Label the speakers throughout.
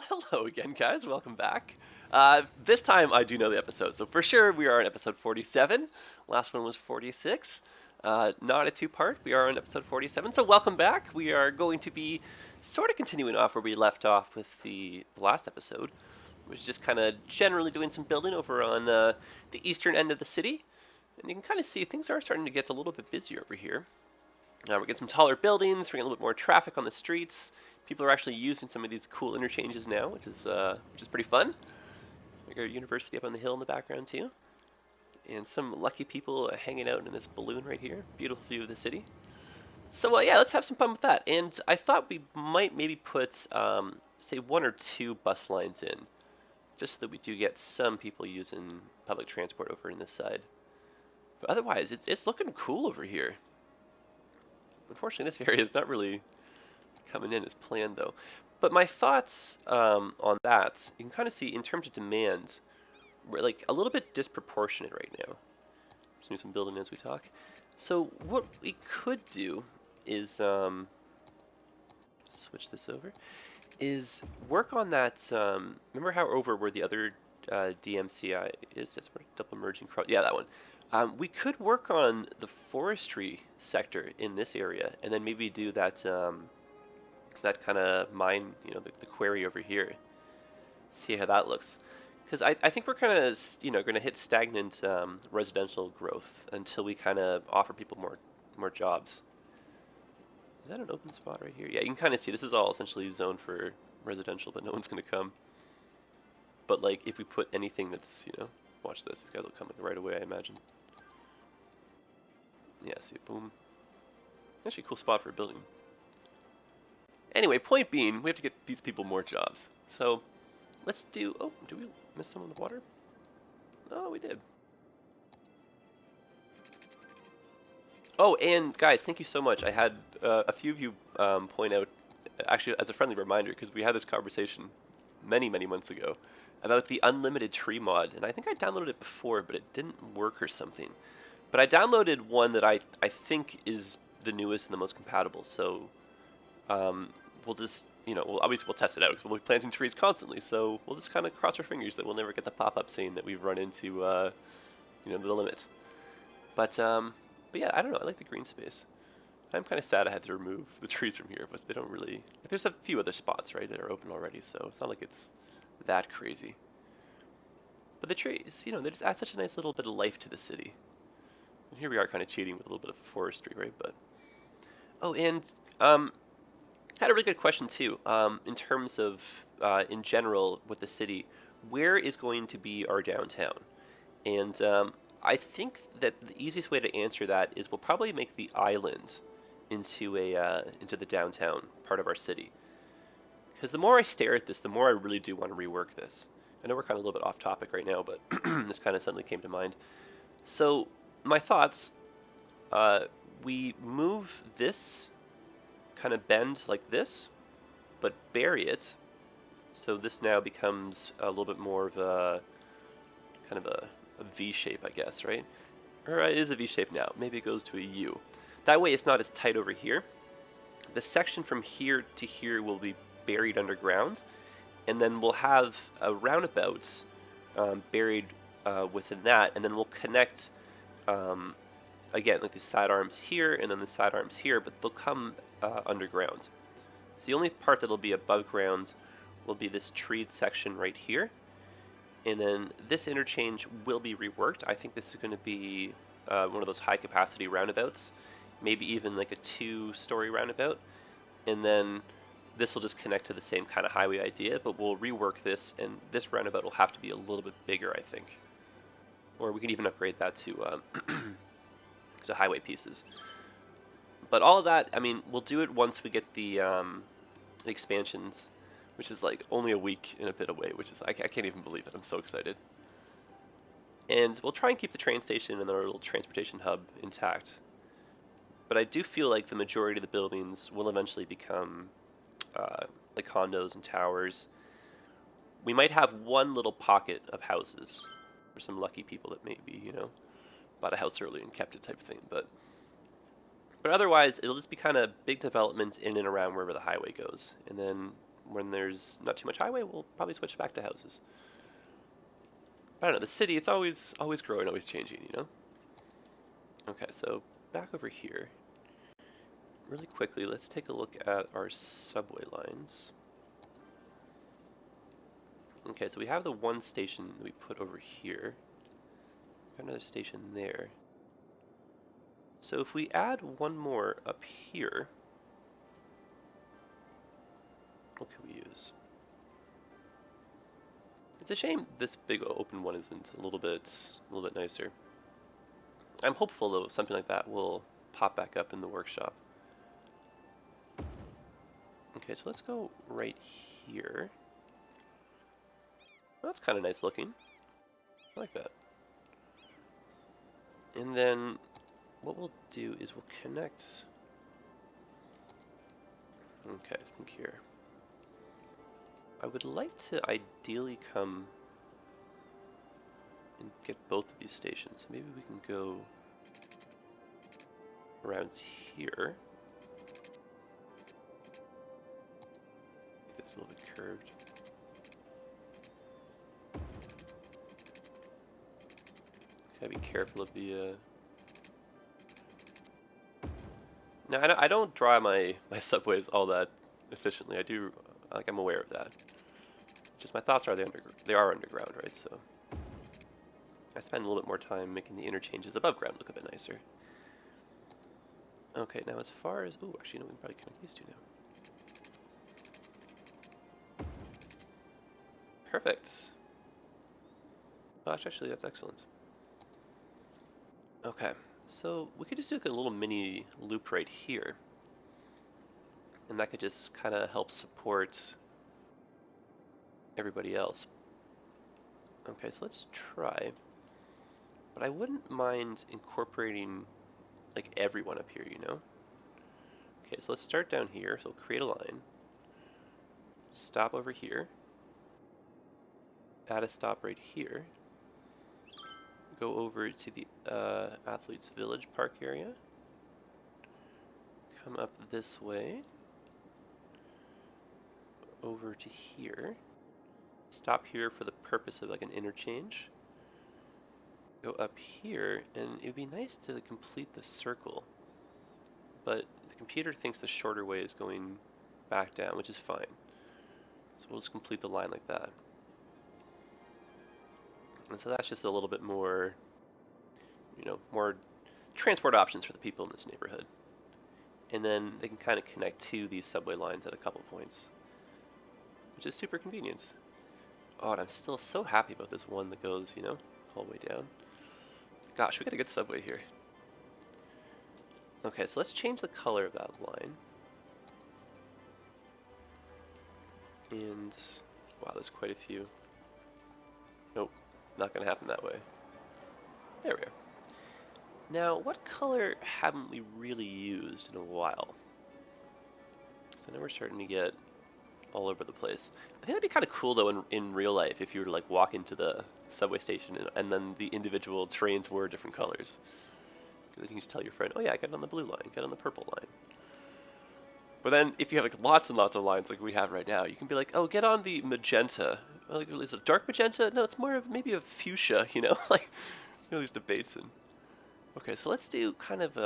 Speaker 1: Hello again, guys. Welcome back. This time I do know the episode, so for sure we are on episode 47. Last one was 46. Not a two-part. We are on episode 47. So welcome back. We are going to be sort of continuing off where we left off with the last episode, which is just kind of generally doing some building over on the eastern end of the city. And you can kind of see things are starting to get a little bit busier over here. We're getting some taller buildings. We're getting a little bit more traffic on the streets. People are actually using some of these cool interchanges now, which is pretty fun. We got a university up on the hill in the background too, and some lucky people hanging out in this balloon right here. Beautiful view of the city. So yeah, let's have some fun with that. And I thought we might maybe put say one or two bus lines in, just so that we do get some people using public transport over in this side. But otherwise, it's looking cool over here. Unfortunately, this area is not really coming in as planned, though. But my thoughts on that, you can kind of see in terms of demand, we're like a little bit disproportionate right now. Just do some building as we talk. So what we could do is switch this over. Is work on that. Remember how over where the other DMCI is? That's where double merging. Yeah, that one. We could work on the forestry sector in this area, and then maybe do that that kind of mine, the quarry over here. See how that looks. Because I think we're kind of, going to hit stagnant residential growth until we kind of offer people more jobs. Is that an open spot right here? Yeah, you can kind of see this is all essentially zoned for residential, but no one's going to come. But like, if we put anything that's, watch this. These guys will come right away, I imagine. Yeah, see, boom. Actually, a cool spot for a building. Anyway, point being, we have to get these people more jobs. So, let's do... Oh, did we miss some in the water? Oh, we did. Oh, and guys, thank you so much. I had a few of you point out, actually as a friendly reminder, because we had this conversation many, many months ago, about the unlimited tree mod. And I think I downloaded it before, but it didn't work or something. But I downloaded one that I think is the newest and the most compatible. So we'll just, obviously we'll test it out because we'll be planting trees constantly. So we'll just kind of cross our fingers that we'll never get the pop-up saying that we've run into, the limit. But yeah, I don't know. I like the green space. I'm kind of sad I had to remove the trees from here, but they don't really... Like, there's a few other spots, right, that are open already, so it's not like it's that crazy. But the trees, they just add such a nice little bit of life to the city. And here we are kind of cheating with a little bit of forestry, right? But oh, and had a really good question too. In terms of in general with the city, where is going to be our downtown? And I think that the easiest way to answer that is we'll probably make the island into the downtown part of our city. Because the more I stare at this, the more I really do want to rework this. I know we're kind of a little bit off topic right now, but this kind of suddenly came to mind. So my thoughts, we move this kind of bend like this, but bury it. So this now becomes a little bit more of a kind of a V shape, I guess, right? Or it is a V shape now. Maybe it goes to a U. That way it's not as tight over here. The section from here to here will be buried underground, and then we'll have a roundabout buried within that, and then we'll connect again like these sidearms here and then the sidearms here, but they'll come underground. So the only part that'll be above ground will be this treed section right here, and then this interchange will be reworked. I think this is going to be one of those high capacity roundabouts, maybe even like a 2-story roundabout, and then this will just connect to the same kind of highway idea, but we'll rework this, and this roundabout will have to be a little bit bigger, I think. Or we can even upgrade that to highway pieces. But all of that, I mean, we'll do it once we get the expansions, which is like only a week and a bit away, which is, I can't even believe it. I'm so excited. And we'll try and keep the train station and our little transportation hub intact. But I do feel like the majority of the buildings will eventually become like condos and towers. We might have one little pocket of houses for some lucky people that maybe, bought a house early and kept it type of thing. But otherwise, it'll just be kind of big development in and around wherever the highway goes. And then when there's not too much highway, we'll probably switch back to houses. But I don't know, the city, it's always growing, always changing, you know? Okay, so back over here. Really quickly, let's take a look at our subway lines. Okay, so we have the one station that we put over here. Got another station there. So if we add one more up here, what can we use? It's a shame this big open one isn't a little bit nicer. I'm hopeful though something like that will pop back up in the workshop. Okay, so let's go right here. Well, that's kind of nice looking. I like that. And then what we'll do is we'll connect. Okay, I think here. I would like to ideally come and get both of these stations. So maybe we can go around here. Make this a little bit curved. Gotta be careful of the. Now I don't draw my subways all that efficiently. I do, like, I'm aware of that. Just my thoughts are they are underground, right? So I spend a little bit more time making the interchanges above ground look a bit nicer. Okay, now as far as actually no, we can probably connect these two now. Perfect. Oh, actually, that's excellent. Okay, so we could just do like a little mini loop right here. And that could just kind of help support everybody else. Okay, so let's try. But I wouldn't mind incorporating like everyone up here, you know? Okay, so let's start down here. So create a line. Stop over here. Add a stop right here. Go over to the Athletes Village Park area. Come up this way. Over to here. Stop here for the purpose of like an interchange. Go up here, and it would be nice to complete the circle. But the computer thinks the shorter way is going back down, which is fine. So we'll just complete the line like that. And so that's just a little bit more, you know, more transport options for the people in this neighborhood. And then they can kind of connect to these subway lines at a couple points, which is super convenient. Oh, and I'm still so happy about this one that goes, you know, all the way down. Gosh, we got a good subway here. Okay, so let's change the color of that line. And, wow, there's quite a few. Nope, not going to happen that way. There we go. Now, what color haven't we really used in a while? So now we're starting to get all over the place. I think that'd be kind of cool, though, in real life, if you were to, like, walk into the subway station and then the individual trains were different colors. Then you can just tell your friend, oh yeah, get on the blue line, get on the purple line. But then, if you have like lots and lots of lines like we have right now, you can be like, oh, get on the magenta. Like, is it dark magenta? No, it's more of maybe a fuchsia, you know? Like, you know, these debates. And okay, so let's do kind of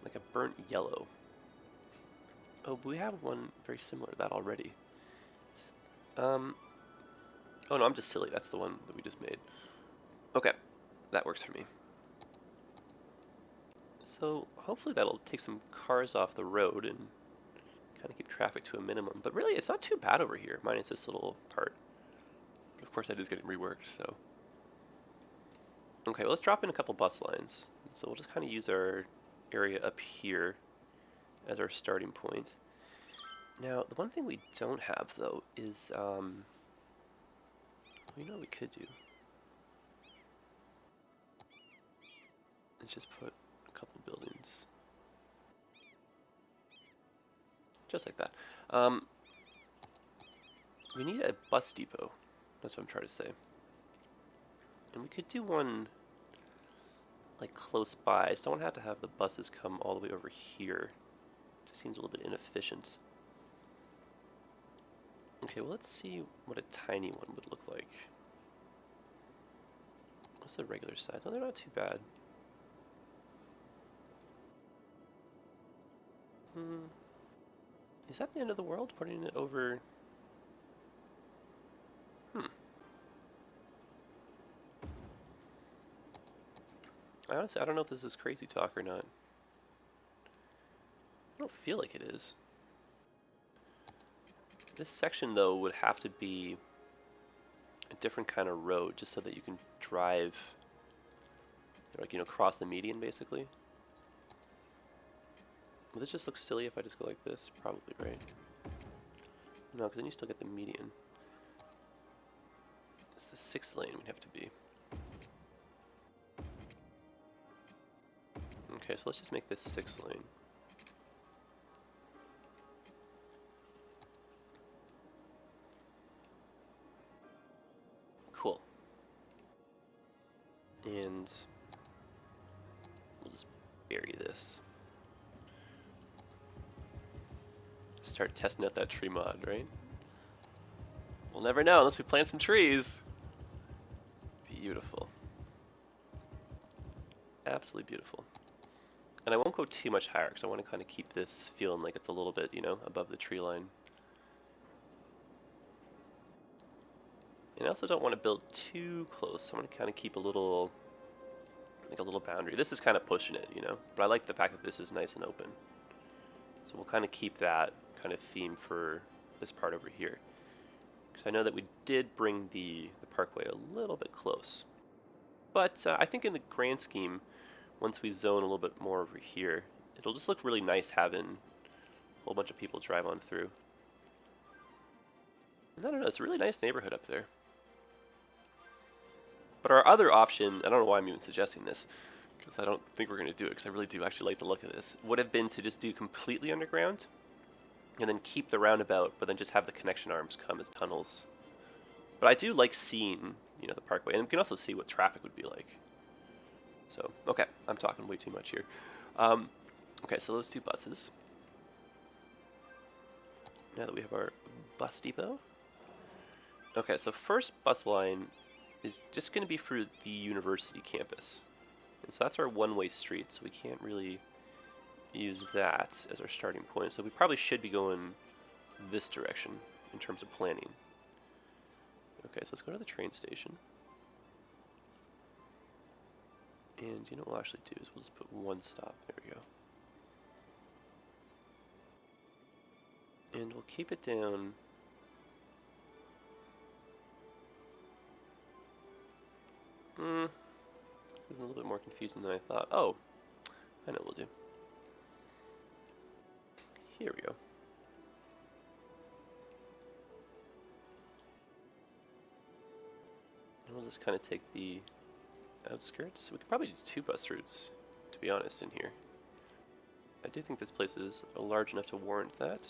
Speaker 1: like a burnt yellow. Oh, but we have one very similar to that already. Oh no, I'm just silly. That's the one that we just made. Okay, that works for me. So hopefully that'll take some cars off the road and kind of keep traffic to a minimum. But really, it's not too bad over here, minus this little part. But of course, that is getting reworked, so. Okay, well, let's drop in a couple bus lines. So we'll just kind of use our area up here as our starting point. Now, the one thing we don't have, though, is, you know what we could do? Let's just put a couple buildings. Just like that. We need a bus depot. That's what I'm trying to say. And we could do one like close by. I just don't have to have the buses come all the way over here. It just seems a little bit inefficient. Okay, well, let's see what a tiny one would look like. What's the regular size? Oh, they're not too bad. Is that the end of the world? Putting it over... Honestly, I don't know if this is crazy talk or not. I don't feel like it is. This section, though, would have to be a different kind of road just so that you can drive, like, you know, cross the median, basically. Will this just look silly if I just go like this? Probably, right? No, because then you still get the median. It's the 6th lane we'd have to be. Okay, so let's just make this 6th lane. Cool. And we'll just bury this. Start testing out that tree mod, right? We'll never know unless we plant some trees. Beautiful. Absolutely beautiful. And I won't go too much higher because I want to kind of keep this feeling like it's a little bit, you know, above the tree line. And I also don't want to build too close. I want to kind of keep a little, like a little boundary. This is kind of pushing it, you know, but I like the fact that this is nice and open. So we'll kind of keep that kind of theme for this part over here. Because I know that we did bring the parkway a little bit close. But I think in the grand scheme, once we zone a little bit more over here, it'll just look really nice having a whole bunch of people drive on through. And I don't know, it's a really nice neighborhood up there. But our other option, I don't know why I'm even suggesting this, because I don't think we're going to do it, because I really do actually like the look of this, would have been to just do completely underground, and then keep the roundabout, but then just have the connection arms come as tunnels. But I do like seeing, you know, the parkway, and we can also see what traffic would be like. So, okay, I'm talking way too much here. Okay, so those two buses. Now that we have our bus depot. Okay, so first bus line is just going to be through the university campus. And so that's our one-way street, so we can't really use that as our starting point. So we probably should be going this direction in terms of planning. Okay, so let's go to the train station. And you know what we'll actually do is we'll just put one stop. There we go. And we'll keep it down. This is a little bit more confusing than I thought. Oh, I know what we'll do. Here we go. And we'll just kind of take the outskirts. We could probably do 2 bus routes, to be honest, in here. I do think this place is large enough to warrant that.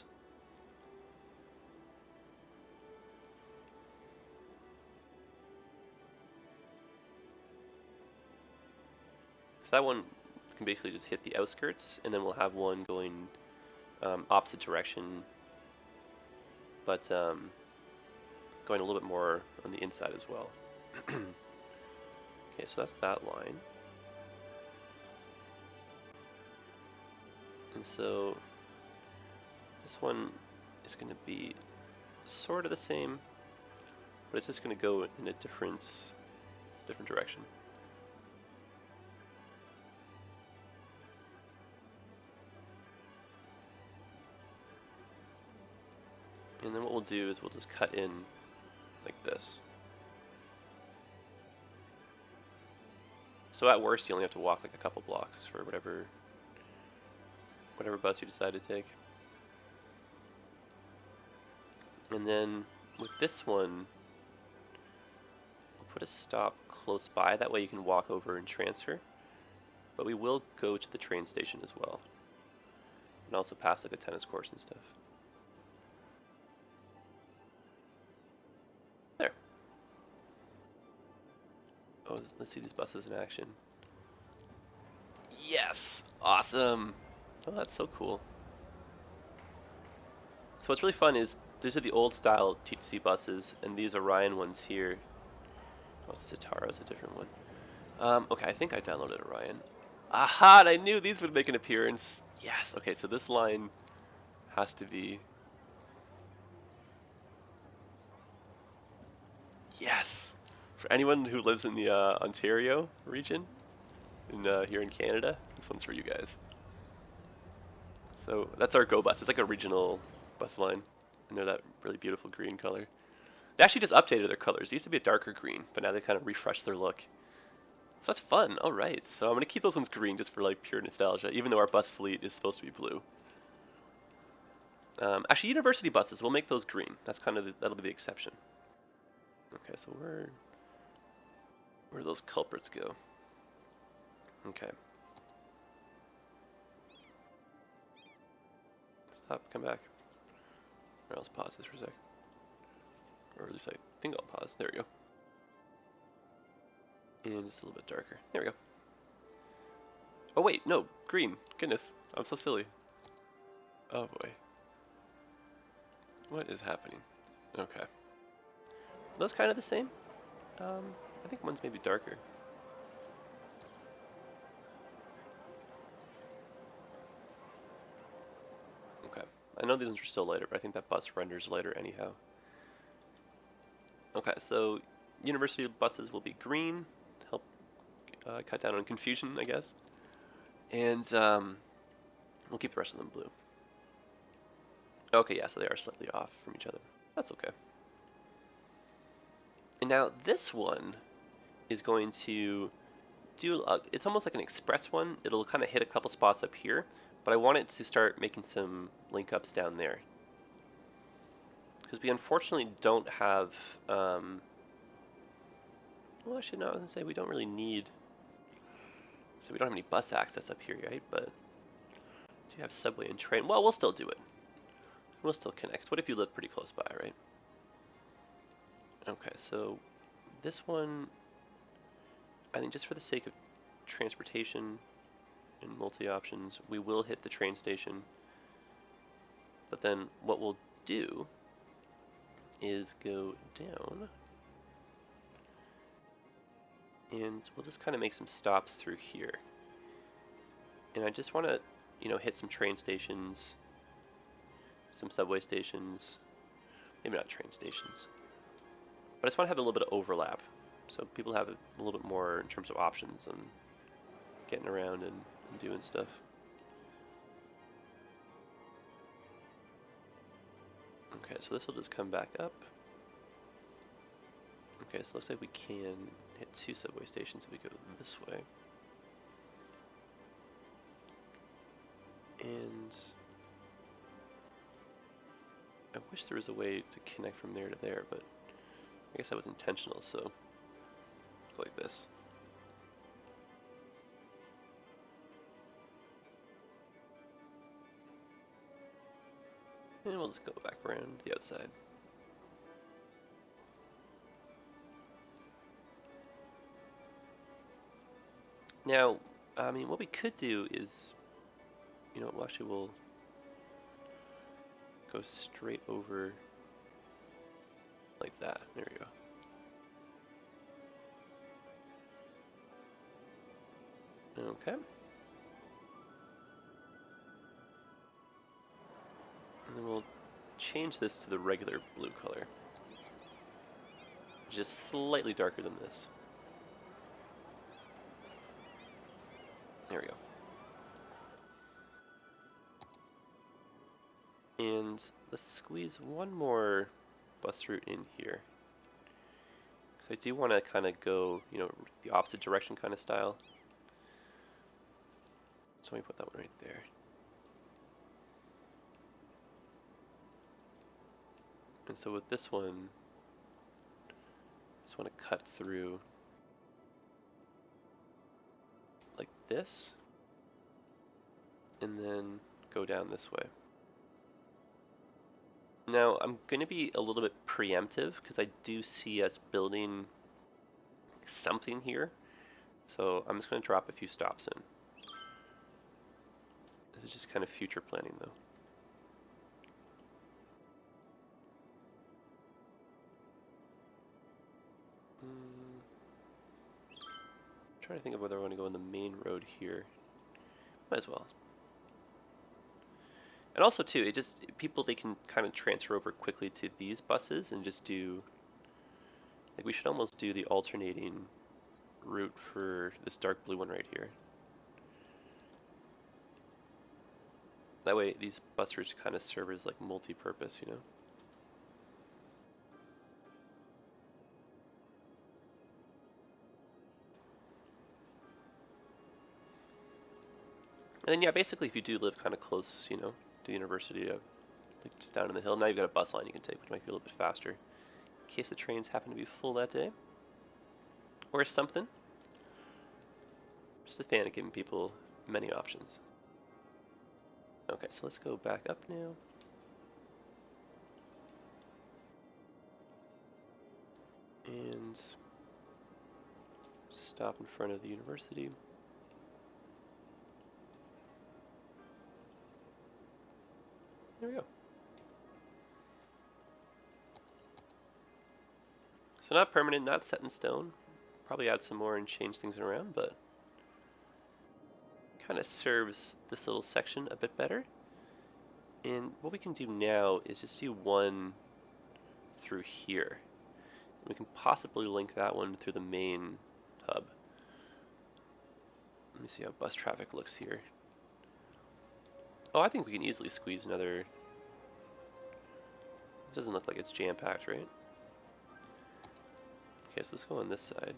Speaker 1: So that one can basically just hit the outskirts, and then we'll have one going opposite direction, but going a little bit more on the inside as well. Okay, so that's that line. And so this one is going to be sort of the same, but it's just going to go in a different direction. And then what we'll do is we'll just cut in like this. So at worst, you only have to walk like a couple blocks for whatever bus you decide to take. And then with this one, we'll put a stop close by. That way you can walk over and transfer. But we will go to the train station as well. And also pass like a tennis course and stuff. There. Oh, let's see these buses in action. Yes! Awesome! Oh, that's so cool. So what's really fun is these are the old style TTC buses, and these Orion ones here. Oh, it's Citaro, it's a different one. Okay, I think I downloaded Orion. Aha! I knew these would make an appearance. Yes. Okay, so this line has to be. Yes. For anyone who lives in the Ontario region, here in Canada, this one's for you guys. So that's our Go bus. It's like a regional bus line, and they're that really beautiful green color. They actually just updated their colors. They used to be a darker green, but now they kind of refreshed their look. So that's fun. All right. So I'm gonna keep those ones green just for like pure nostalgia, even though our bus fleet is supposed to be blue. Actually, university buses, we'll make those green. That's kind of that'll be the exception. Okay, so where do those culprits go? Okay. Stop. Come back. Or else pause this for a sec. Or at least I think I'll pause. There we go. And just a little bit darker. There we go. Oh wait, no, green. Goodness, I'm so silly. Oh boy. What is happening? Okay. Are those kind of the same? I think one's maybe darker. Okay. I know these ones are still lighter, but I think that bus renders lighter anyhow. Okay, so university buses will be green. Help cut down on confusion, I guess. And we'll keep the rest of them blue. Okay, yeah, so they are slightly off from each other. That's okay. And now this one is going to do, it's almost like an express one. It'll kind of hit a couple spots up here, but I want it to start making some link ups down there. Because we unfortunately don't have, well actually no, I was going to say we don't really need, so we don't have any bus access up here, right? But do you have subway and train? Well, we'll still do it. We'll still connect. What if you live pretty close by, right? Okay, so this one, I think just for the sake of transportation and multi-options, we will hit the train station. But then what we'll do is go down, and we'll just kind of make some stops through here. And I just want to, hit some train stations, some subway stations, maybe not train stations. But I just want to have a little bit of overlap, so people have a little bit more in terms of options and getting around and doing stuff. Okay, so this will just come back up. Okay, so it looks like we can hit 2 subway stations if we go this way. And I wish there was a way to connect from there to there, but I guess that was intentional, so like this. And we'll just go back around the outside. Now, I mean, what we could do is, actually we'll go straight over like that. There we go. Okay. And then we'll change this to the regular blue color. Just slightly darker than this. There we go. And let's squeeze one more bus route in here. Because I do want to kind of go, the opposite direction kind of style. So let me put that one right there. And so with this one, I just want to cut through like this, and then go down this way. Now, I'm going to be a little bit preemptive because I do see us building something here. So I'm just going to drop a few stops in. This is just kind of future planning though. trying to think of whether I want to go on the main road here. Might as well. And also too, it just they can kind of transfer over quickly to these buses and just do, like, we should almost do the alternating route for this dark blue one right here. That way these bus routes kind of serve as like multi-purpose, you know? And then yeah, basically if you do live kind of close, you know, to the university, like just down in the hill, now you've got a bus line you can take, which might be a little bit faster, in case the trains happen to be full that day. Or something. Just a fan of giving people many options. Okay, so let's go back up now. And stop in front of the university. There we go. So not permanent, not set in stone. Probably add some more and change things around, but kind of serves this little section a bit better. And what we can do now is just do one through here. And we can possibly link that one through the main hub. Let me see how bus traffic looks here. Oh, I think we can easily squeeze another. It doesn't look like it's jam-packed, right? Okay, so let's go on this side.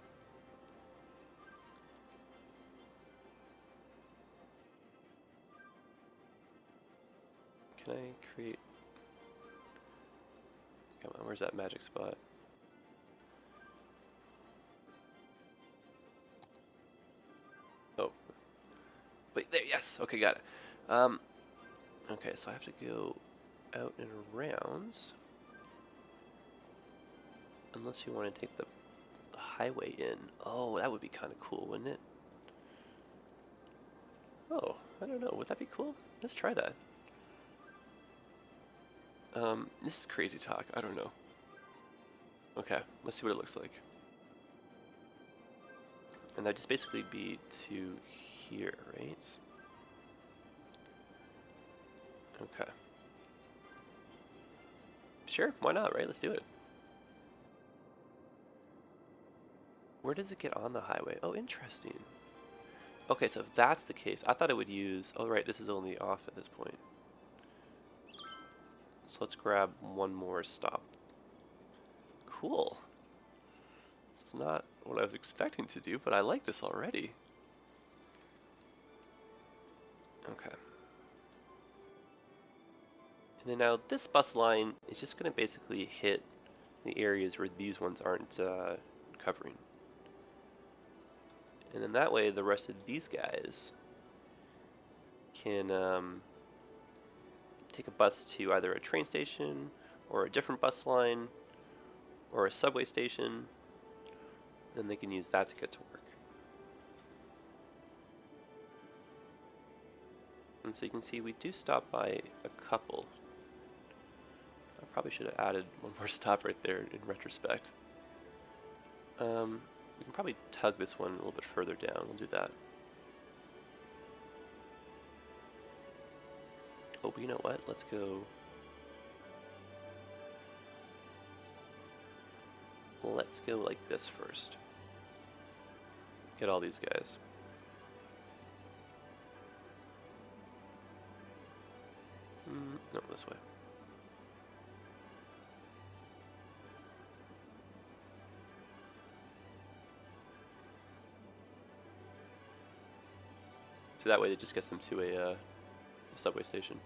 Speaker 1: Can I create... Come on, where's that magic spot? Oh. Wait, there, yes! Okay, got it. Okay, so I have to go out and around. Unless you want to take the highway in. Oh, that would be kind of cool, wouldn't it? Oh, I don't know. Would that be cool? Let's try that. This is crazy talk. I don't know. Okay, let's see what it looks like. And that'd just basically be to here, right? Okay. Sure, why not, right? Let's do it. Where does it get on the highway? Oh, interesting. Okay, so if that's the case, I thought it would use... Oh, right, this is only off at this point. So let's grab one more stop. Cool. It's not what I was expecting to do, but I like this already. Okay. And then now this bus line is just going to basically hit the areas where these ones aren't covering. And then that way the rest of these guys can take a bus to either a train station or a different bus line or a subway station. Then they can use that to get to work. And so you can see we do stop by a couple. I probably should have added one more stop right there in retrospect. We can probably tug this one a little bit further down. We'll do that. Oh, but you know what? Let's go... Let's go like this first. Get all these guys. No, this way. So that way it just gets them to a subway station.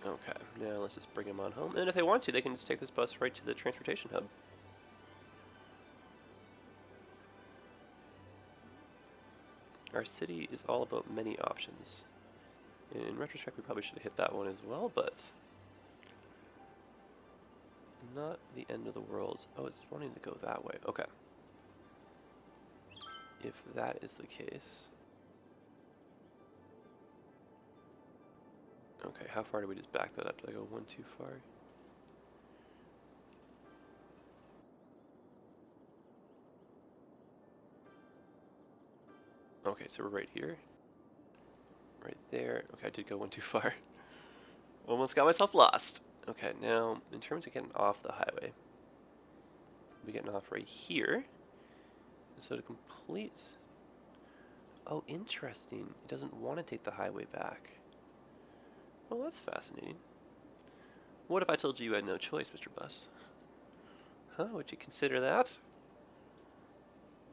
Speaker 1: Okay, now let's just bring them on home. And if they want to, they can just take this bus right to the transportation hub. Our city is all about many options. In retrospect, we probably should have hit that one as well, but not the end of the world. Oh, it's wanting to go that way. Okay. If that is the case... Okay, how far do we just back that up? Did I go one too far? Okay, so we're right here. Right there. Okay, I did go one too far. Almost got myself lost. Okay, now, in terms of getting off the highway, I'll be getting off right here. So to complete... Oh, interesting. It doesn't want to take the highway back. Well, that's fascinating. What if I told you you had no choice, Mr. Bus? Huh? Would you consider that?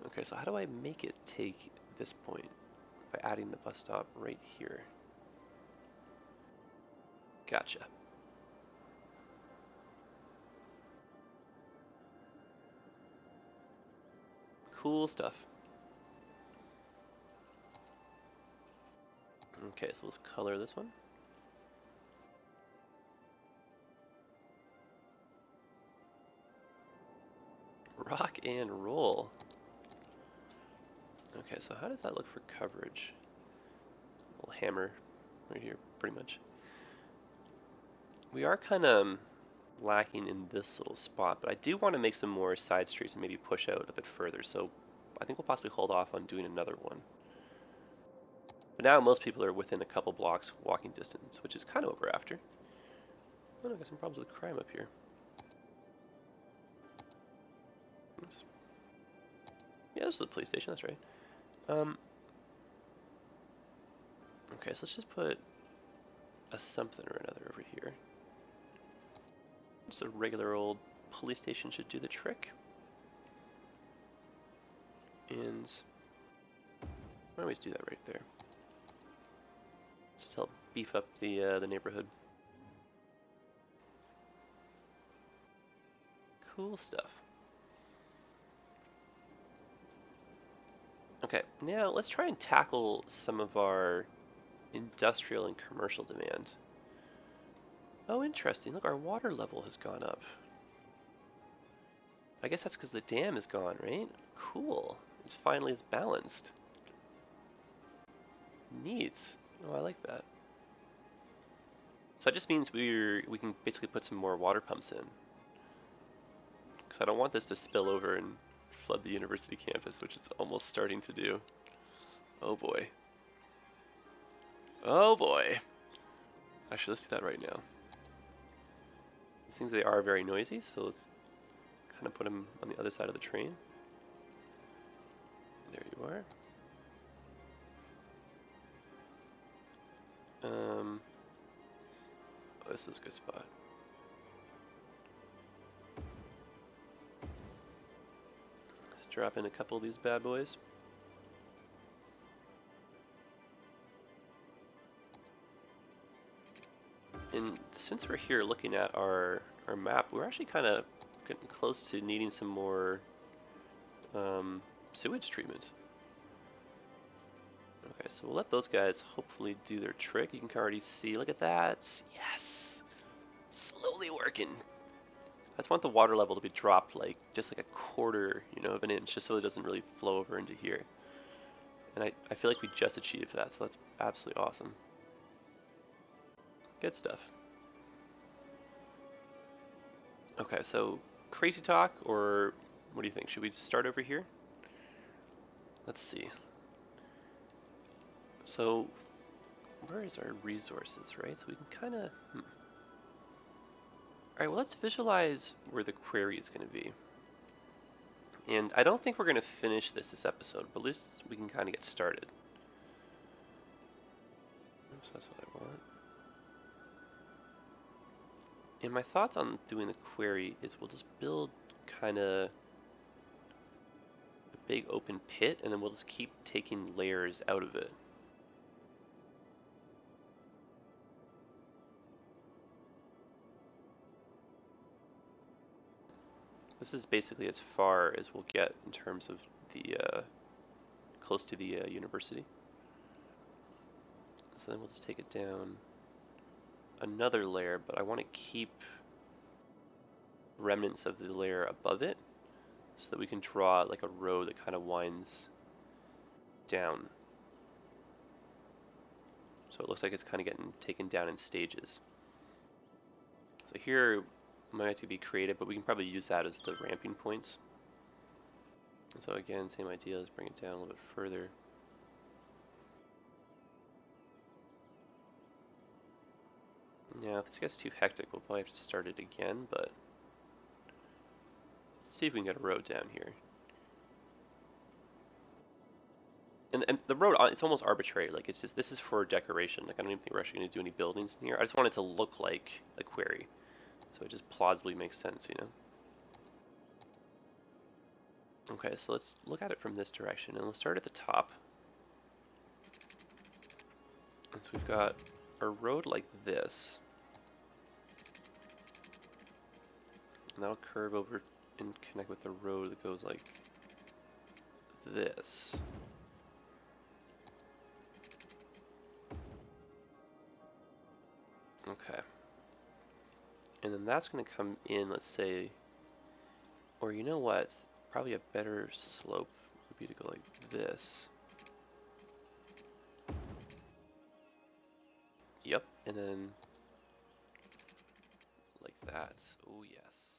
Speaker 1: Okay, so how do I make it take this point? By adding the bus stop right here. Gotcha. Cool stuff. Okay, so let's color this one. Rock and roll. Okay, so how does that look for coverage? Little hammer right here, pretty much. We are kind of lacking in this little spot, but I do want to make some more side streets and maybe push out a bit further, so I think we'll possibly hold off on doing another one. But now most people are within a couple blocks walking distance, which is kind of what we're after. Oh, no, I got some problems with crime up here. Oops. Yeah, this is the police station, that's right. Okay, so let's just put a something or another over here. Just a regular old police station should do the trick. And I always do that right there. Just help beef up the neighborhood. Cool stuff. Okay, now let's try and tackle some of our industrial and commercial demand. Oh, interesting. Look, our water level has gone up. I guess that's because the dam is gone, right? Cool. It's finally balanced. Neat. Oh, I like that. So that just means we can basically put some more water pumps in. Because I don't want this to spill over and flood the university campus, which it's almost starting to do. Oh boy. Oh boy. Actually, let's do that right now. These things, they are very noisy, so let's kind of put them on the other side of the train. There you are. Oh, this is a good spot. Let's drop in a couple of these bad boys. And since we're here looking at our map, we're actually kind of getting close to needing some more sewage treatment. Okay, so we'll let those guys hopefully do their trick. You can already see, look at that. Yes! Slowly working. I just want the water level to be dropped like just like a quarter, of an inch, just so it doesn't really flow over into here. And I feel like we just achieved that, so that's absolutely awesome. Good stuff. Okay, so crazy talk, or what do you think? Should we start over here? Let's see. So, where is our resources, right? So we can kind of... Alright, well, let's visualize where the quarry is going to be. And I don't think we're going to finish this episode, but at least we can kind of get started. Oops, that's what I want. And my thoughts on doing the quarry is we'll just build kind of a big open pit, and then we'll just keep taking layers out of it. This is basically as far as we'll get in terms of the close to the university. So then we'll just take it down another layer, but I want to keep remnants of the layer above it so that we can draw like a road that kind of winds down. So it looks like it's kind of getting taken down in stages. So here might have to be creative, but we can probably use that as the ramping points. And so again, same idea, let's bring it down a little bit further. Yeah, if this gets too hectic, we'll probably have to start it again, but see if we can get a road down here. And the road, it's almost arbitrary. Like, it's just, this is for decoration. Like, I don't even think we're actually going to do any buildings in here. I just want it to look like a quarry. So it just plausibly makes sense, you know? Okay, so let's look at it from this direction, and let's start at the top. And so we've got a road like this. And that'll curve over and connect with the road that goes like this. Okay. And then that's going to come in, let's say, or you know what? Probably a better slope would be to go like this. Yep, and then like that. Oh yes.